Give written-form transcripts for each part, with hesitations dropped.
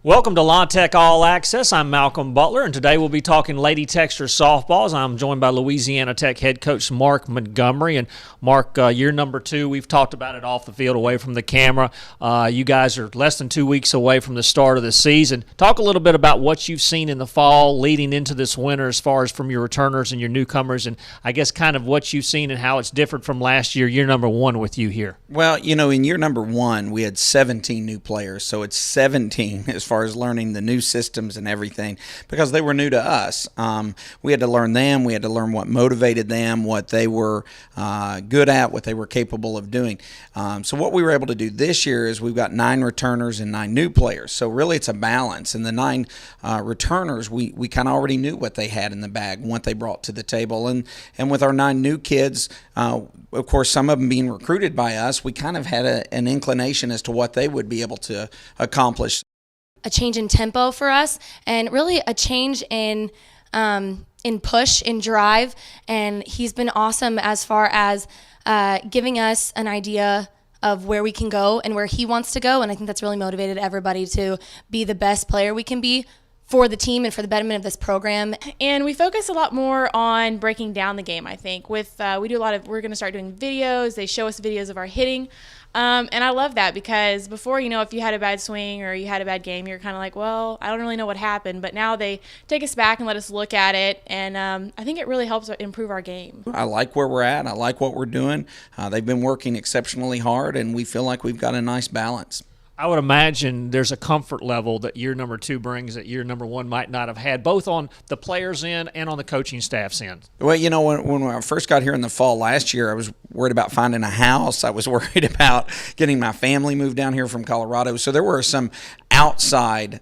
Welcome to La Tech All Access. I'm Malcolm Butler, and today we'll be talking Lady Techster softballs. I'm joined by Louisiana Tech head coach Mark Montgomery. And Mark, year number 2, we've talked about it off the field, away from the camera. You guys are less than 2 weeks away from the start of the season. Talk a little bit about what you've seen in the fall leading into this winter as far as from your returners and your newcomers, and I guess kind of what you've seen and how it's different from last year number 1 with you here. Well, in year number 1, we had 17 new players, so it's 17 as far as learning the new systems and everything because they were new to us. We had to learn them. We had to learn what motivated them, what they were good at, what they were capable of doing. So what we were able to do this year is we've got 9 returners and 9 new players. So really it's a balance. And the 9 returners, we kind of already knew what they had in the bag and what they brought to the table. And with our 9 new kids, of course, some of them being recruited by us, we kind of had an inclination as to what they would be able to accomplish. A change in tempo for us, and really a change in push, in drive, and he's been awesome as far as giving us an idea of where we can go and where he wants to go, and I think that's really motivated everybody to be the best player we can be for the team and for the betterment of this program. And we focus a lot more on breaking down the game, I think. We're going to start doing videos. They show us videos of our hitting. And I love that because before, if you had a bad swing or you had a bad game, you're kind of like, well, I don't really know what happened. But now they take us back and let us look at it. And I think it really helps improve our game. I like where we're at. I like what we're doing. They've been working exceptionally hard, and we feel like we've got a nice balance. I would imagine there's a comfort level that year number 2 brings that year number 1 might not have had, both on the players' end and on the coaching staff's end. Well, when I first got here in the fall last year, I was worried about finding a house. I was worried about getting my family moved down here from Colorado. So there were some outside,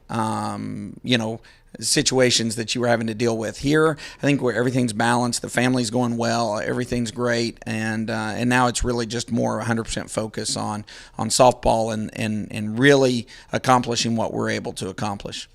situations that you were having to deal with. Here, I think where everything's balanced, the family's going well, everything's great, and now it's really just more 100% focus on softball and really accomplishing what we're able to accomplish.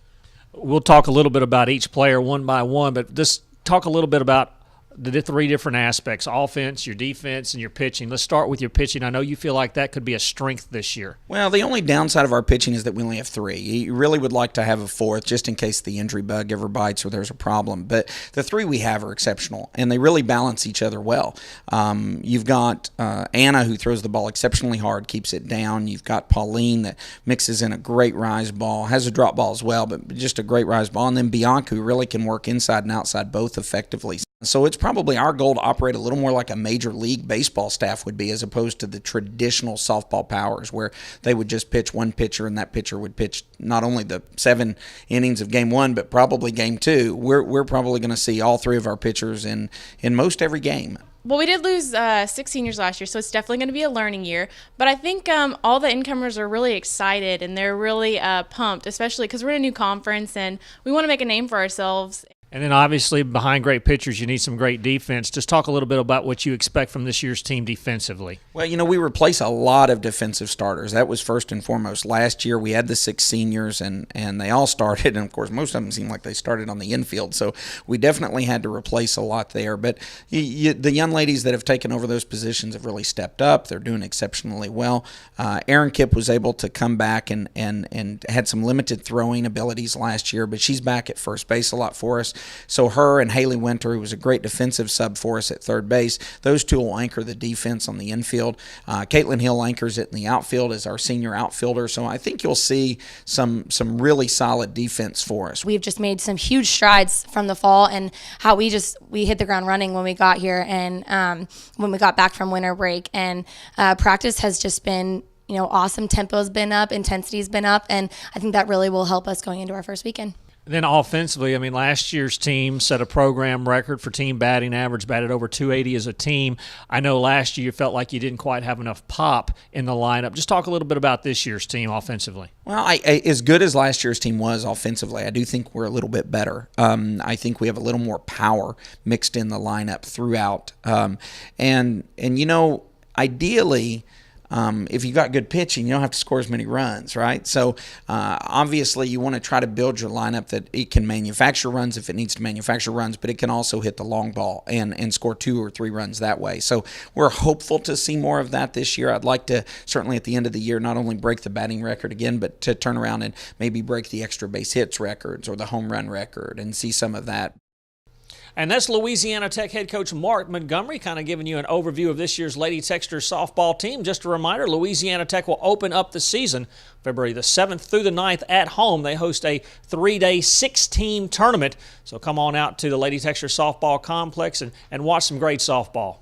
We'll talk a little bit about each player one by one, but just talk a little bit about the 3 different aspects: offense, your defense, and your pitching. Let's start with your pitching. I know you feel like that could be a strength this year. Well, the only downside of our pitching is that we only have 3. You really would like to have a 4th just in case the injury bug ever bites or there's a problem. But the 3 we have are exceptional, and they really balance each other well. You've got Anna, who throws the ball exceptionally hard, keeps it down. You've got Pauline that mixes in a great rise ball, has a drop ball as well, but just a great rise ball. And then Bianca, who really can work inside and outside both effectively. So it's probably our goal to operate a little more like a Major League Baseball staff would be, as opposed to the traditional softball powers where they would just pitch one pitcher and that pitcher would pitch not only the 7 innings of game 1 but probably game 2. We're probably going to see all 3 of our pitchers in most every game. Well, we did lose 6 seniors last year, so it's definitely going to be a learning year. But I think all the incomers are really excited and they're really pumped, especially because we're in a new conference and we want to make a name for ourselves. And then obviously behind great pitchers, you need some great defense. Just talk a little bit about what you expect from this year's team defensively. Well, we replace a lot of defensive starters. That was first and foremost. Last year we had the 6 seniors, and they all started. And, of course, most of them seemed like they started on the infield. So we definitely had to replace a lot there. But the young ladies that have taken over those positions have really stepped up. They're doing exceptionally well. Erin Kipp was able to come back and had some limited throwing abilities last year, but she's back at first base a lot for us. So her and Haley Winter, who was a great defensive sub for us at third base, those 2 will anchor the defense on the infield. Caitlin Hill anchors it in the outfield as our senior outfielder. So I think you'll see some really solid defense for us. We've just made some huge strides from the fall, and how we hit the ground running when we got here and when we got back from winter break. And practice has just been awesome. Tempo's been up, intensity's been up, and I think that really will help us going into our first weekend. Then offensively, last year's team set a program record for team batting average, batted over 280 as a team. I know last year you felt like you didn't quite have enough pop in the lineup. Just talk a little bit about this year's team offensively. Well, as good as last year's team was offensively, I do think we're a little bit better. I think we have a little more power mixed in the lineup throughout. And ideally, if you've got good pitching, you don't have to score as many runs, right? So obviously you want to try to build your lineup that it can manufacture runs if it needs to manufacture runs, but it can also hit the long ball and score 2 or 3 runs that way. So we're hopeful to see more of that this year. I'd like to certainly at the end of the year not only break the batting record again, but to turn around and maybe break the extra base hits records or the home run record and see some of that. And that's Louisiana Tech head coach Mark Montgomery, kind of giving you an overview of this year's Lady Techsters softball team. Just a reminder, Louisiana Tech will open up the season February the 7th through the 9th at home. They host a 3-day, 6-team tournament. So come on out to the Lady Techsters softball complex and watch some great softball.